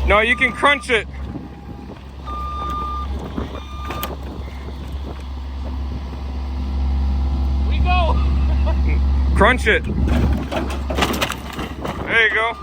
No, you can crunch it. We go. Crunch it. There you go.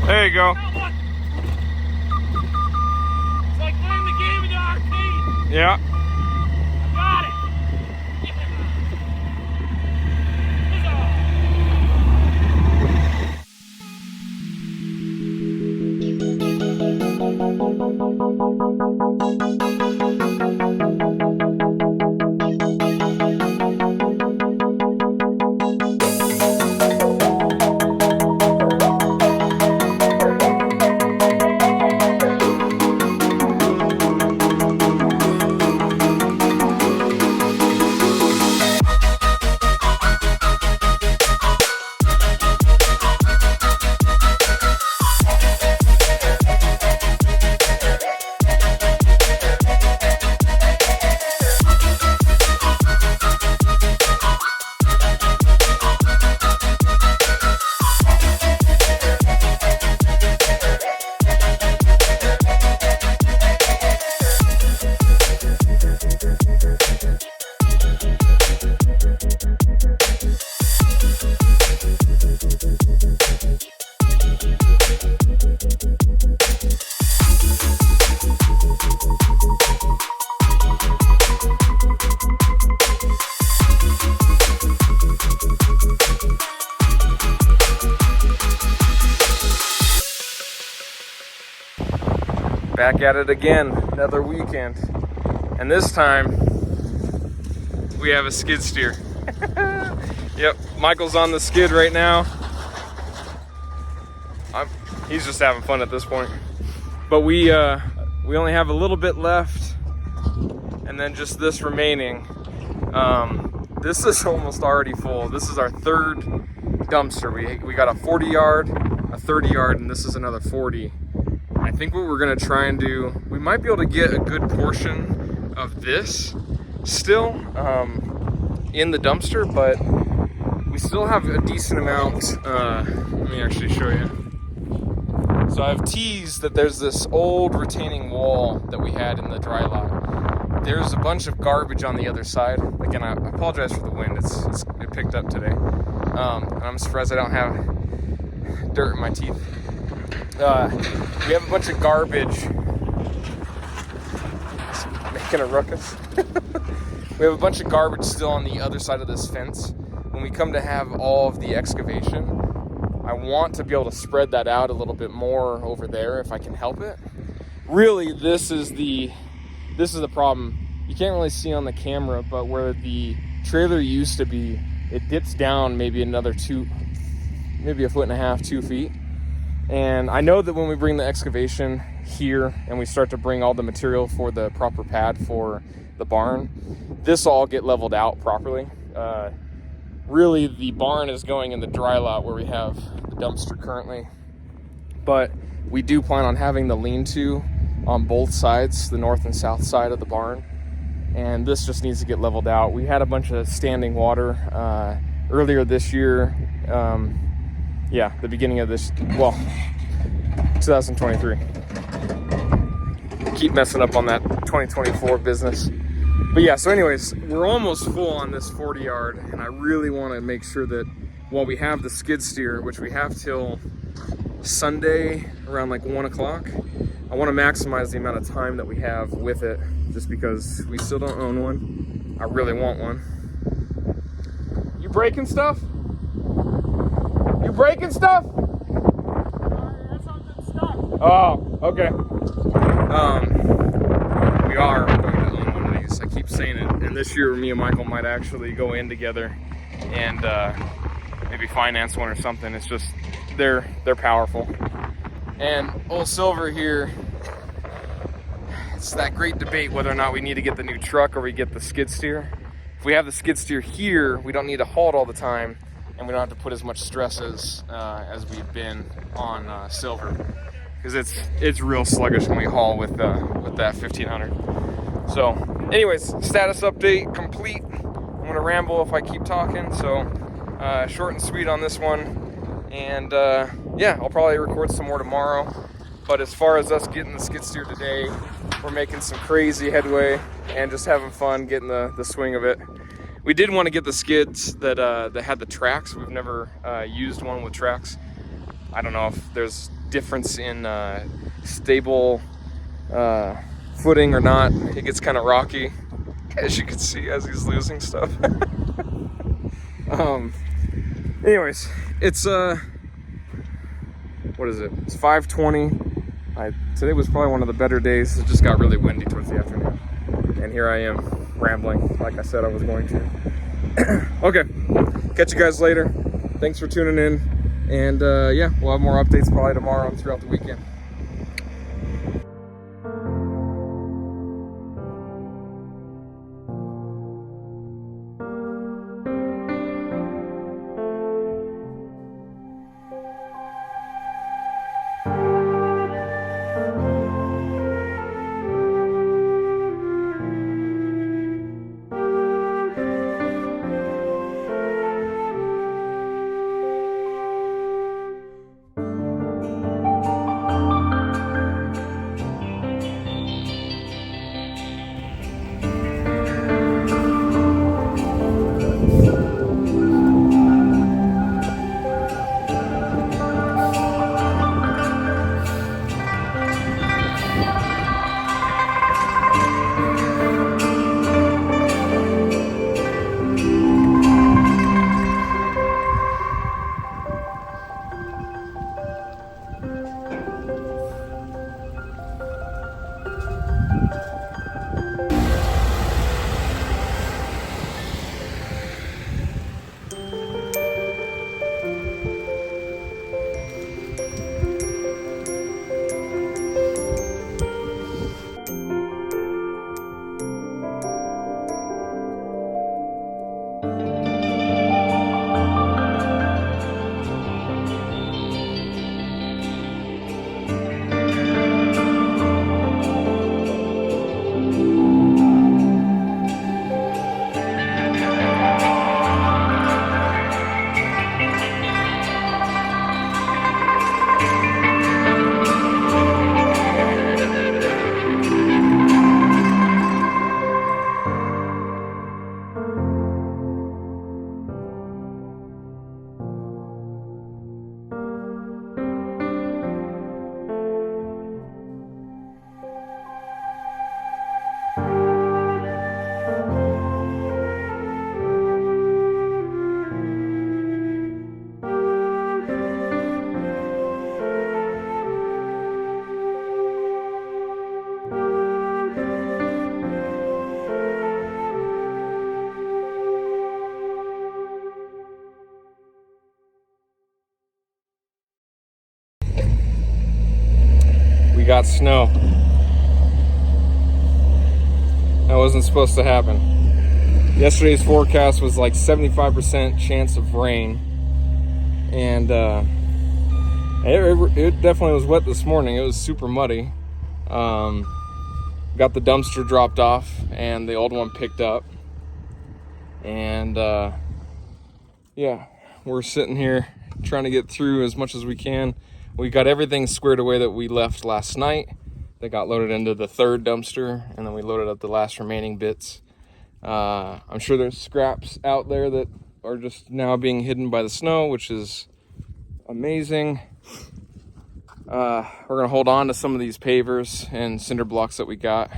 There you go. It's like playing the game in the arcade. Yeah. Got it. Back at it again, another weekend. And this time, we have a skid steer. Yep, Michael's on the skid right now. He's just having fun at this point. But we only have a little bit left, and then just this remaining. This is almost already full. This is our third dumpster. We got a 40 yard, a 30 yard, and this is another 40. I think what we're gonna try and do, we might be able to get a good portion of this still in the dumpster, but we still have a decent amount. Let me actually show you. So I've teased that there's this old retaining wall that we had in the dry lot. There's a bunch of garbage on the other side. Again, I apologize for the wind. It picked up today. And I'm surprised I don't have dirt in my teeth. We have a bunch of garbage. It's making a ruckus. We have a bunch of garbage still on the other side of this fence. When we come to have all of the excavation, I want to be able to spread that out a little bit more over there if I can help it. Really, this is the problem. You can't really see on the camera, but where the trailer used to be, it dips down maybe another maybe 1.5 feet, 2 feet. And I know that when we bring the excavation here and we start to bring all the material for the proper pad for the barn, this will all get leveled out properly. Really, the barn is going in the dry lot where we have the dumpster currently. But we do plan on having the lean-to on both sides, the north and south side of the barn. And this just needs to get leveled out. We had a bunch of standing water earlier this year. Yeah, the beginning of this, well, 2023. Keep messing up on that 2024 business. But yeah, so anyways, we're almost full on this 40 yard, and I really want to make sure that while we have the skid steer, which we have till Sunday around like 1 o'clock, I want to maximize the amount of time that we have with it, just because we still don't own one. I really want one. You breaking stuff? You breaking stuff? Oh, okay. We are going to own one of these. I keep saying it, and this year me and Michael might actually go in together and maybe finance one or something. It's just they're powerful. And old Silver here, it's that great debate whether or not we need to get the new truck or we get the skid steer. If we have the skid steer here, we don't need to haul it all the time, and we don't have to put as much stress as we've been on Silver, because it's real sluggish when we haul with that 1500. So, anyways, status update complete. I'm gonna ramble if I keep talking, so short and sweet on this one. And yeah, I'll probably record some more tomorrow. But as far as us getting the skid steer today, we're making some crazy headway and just having fun getting the swing of it. We did want to get the skids that had the tracks. We've never used one with tracks. I don't know if there's difference in stable footing or not. It gets kind of rocky, as you can see, as he's losing stuff. Anyways, it's what is it? It's 5:20. Today was probably one of the better days. It just got really windy towards the afternoon, and here I am rambling like I said I was going to. Okay, catch you guys later. Thanks for tuning in, and yeah, we'll have more updates probably tomorrow and throughout the weekend. We got snow. That wasn't supposed to happen. Yesterday's forecast was like 75% chance of rain, and it definitely was wet this morning. It was super muddy. Got the dumpster dropped off and the old one picked up, and yeah, we're sitting here trying to get through as much as we can. We got everything squared away that we left last night. They got loaded into the third dumpster, and then we loaded up the last remaining bits. I'm sure there's scraps out there that are just now being hidden by the snow, which is amazing. We're gonna hold on to some of these pavers and cinder blocks that we got.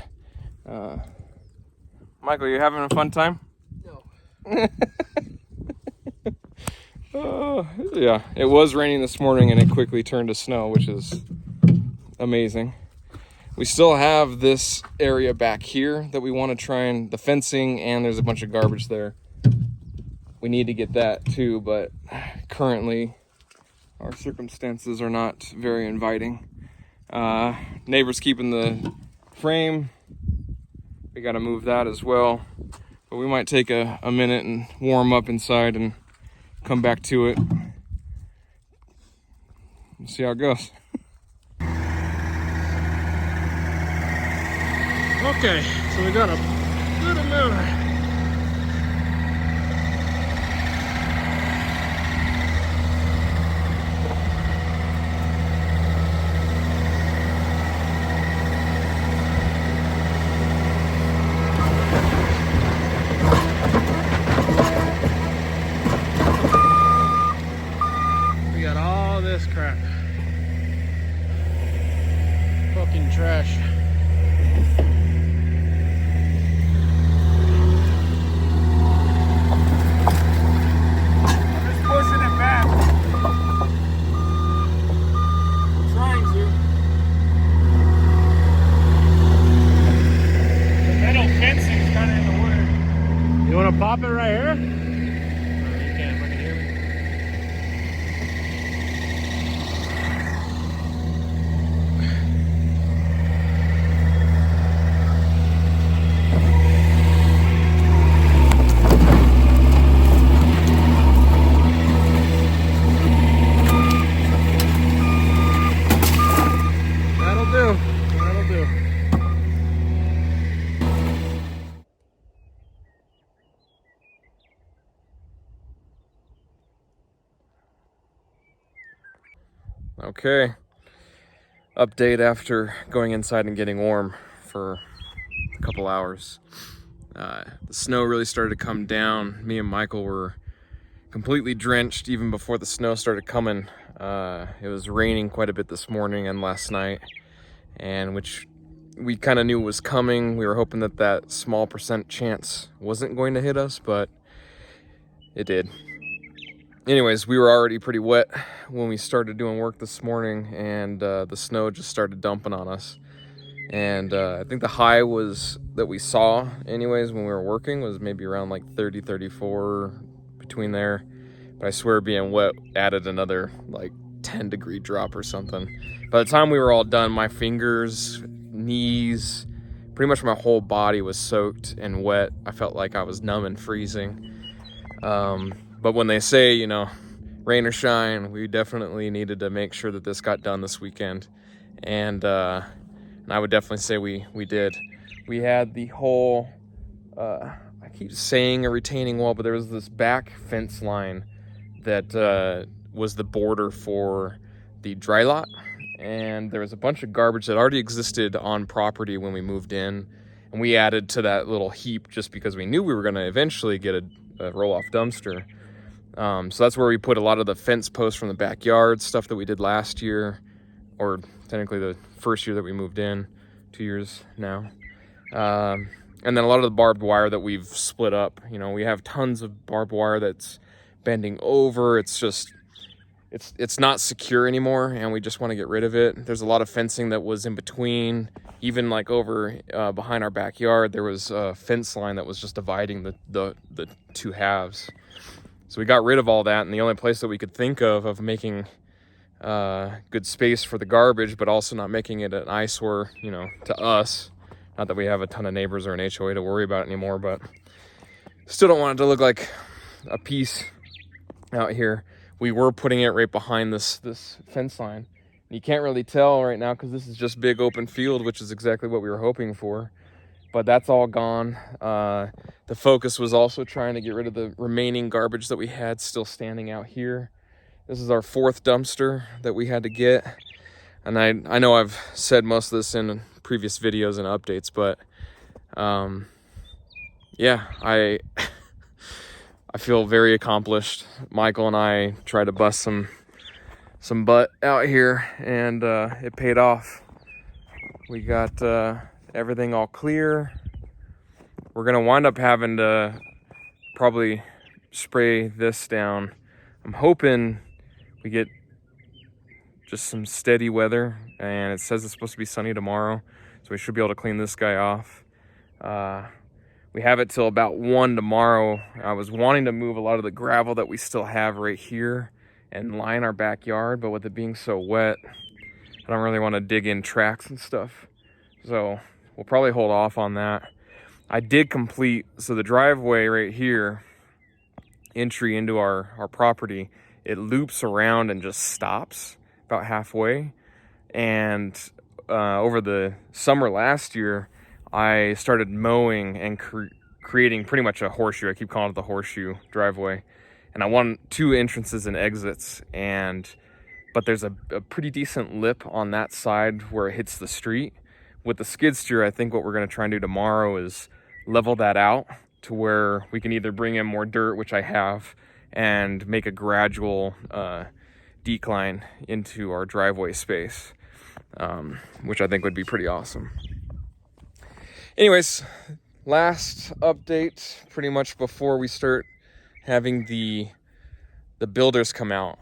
Michael, you having a fun time? No. Yeah, it was raining this morning and it quickly turned to snow, which is amazing. We still have this area back here that we want to try and the fencing, and there's a bunch of garbage there. We need to get that too, but currently our circumstances are not very inviting. Neighbor's keeping the frame. We got to move that as well. But we might take a minute and warm up inside and come back to it. We'll see how it goes. Okay, so we got a good amount. We got all this crap. Fucking trash. Pop it right here? You can't fucking hear me. That'll do. That'll do. Okay, update after going inside and getting warm for a couple hours. The snow really started to come down. Me and Michael were completely drenched even before the snow started coming. It was raining quite a bit this morning and last night, and which we kind of knew was coming. We were hoping that that small percent chance wasn't going to hit us, but it did. Anyways, we were already pretty wet when we started doing work this morning, and the snow just started dumping on us. And I think the high was that we saw anyways when we were working was maybe around like 30, 34 between there. But I swear being wet added another like 10-degree drop or something. By the time we were all done, my fingers, knees, pretty much my whole body was soaked and wet. I felt like I was numb and freezing. But when they say, you know, rain or shine, we definitely needed to make sure that this got done this weekend. And I would definitely say we did. We had the whole, I keep saying a retaining wall, but there was this back fence line that was the border for the dry lot. And there was a bunch of garbage that already existed on property when we moved in. And we added to that little heap just because we knew we were going to eventually get a roll-off dumpster. So that's where we put a lot of the fence posts from the backyard, stuff that we did last year, or technically the first year that we moved in, 2 years now. And then a lot of the barbed wire that we've split up. You know, we have tons of barbed wire that's bending over. It's just, it's not secure anymore, and we just want to get rid of it. There's a lot of fencing that was in between, even like over behind our backyard, there was a fence line that was just dividing the two halves. So we got rid of all that, and the only place that we could think of making good space for the garbage, but also not making it an eyesore, you know, to us. Not that we have a ton of neighbors or an HOA to worry about anymore, but still don't want it to look like a piece out here. We were putting it right behind this fence line. You can't really tell right now because this is just big open field, which is exactly what we were hoping for. But that's all gone. The focus was also trying to get rid of the remaining garbage that we had still standing out here. This is our 4th dumpster that we had to get. And I know I've said most of this in previous videos and updates, but yeah, I feel very accomplished. Michael and I tried to bust some butt out here, and it paid off. We got everything all clear. We're gonna wind up having to probably spray this down. I'm hoping we get just some steady weather, and it says it's supposed to be sunny tomorrow, so we should be able to clean this guy off. We have it till about 1 tomorrow. I was wanting to move a lot of the gravel that we still have right here and line our backyard, but with it being so wet, I don't really want to dig in tracks and stuff. So we'll probably hold off on that. I did complete, so the driveway right here, entry into our property, it loops around and just stops about halfway. And over the summer last year, I started mowing and creating pretty much a horseshoe. I keep calling it the horseshoe driveway. And I want 2 entrances and exits, but there's a pretty decent lip on that side where it hits the street. With the skid steer, I think what we're gonna try and do tomorrow is level that out to where we can either bring in more dirt, which I have, and make a gradual decline into our driveway space, which I think would be pretty awesome. Anyways, last update, pretty much before we start having the builders come out.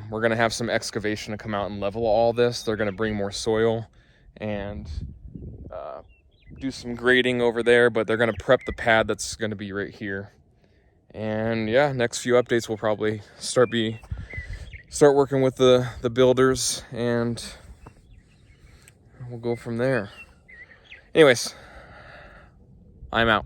We're gonna have some excavation to come out and level all this. They're gonna bring more soil and do some grading over there, but they're gonna prep the pad that's gonna be right here. And yeah, next few updates we'll probably start working with the builders, and we'll go from there. Anyways, I'm out.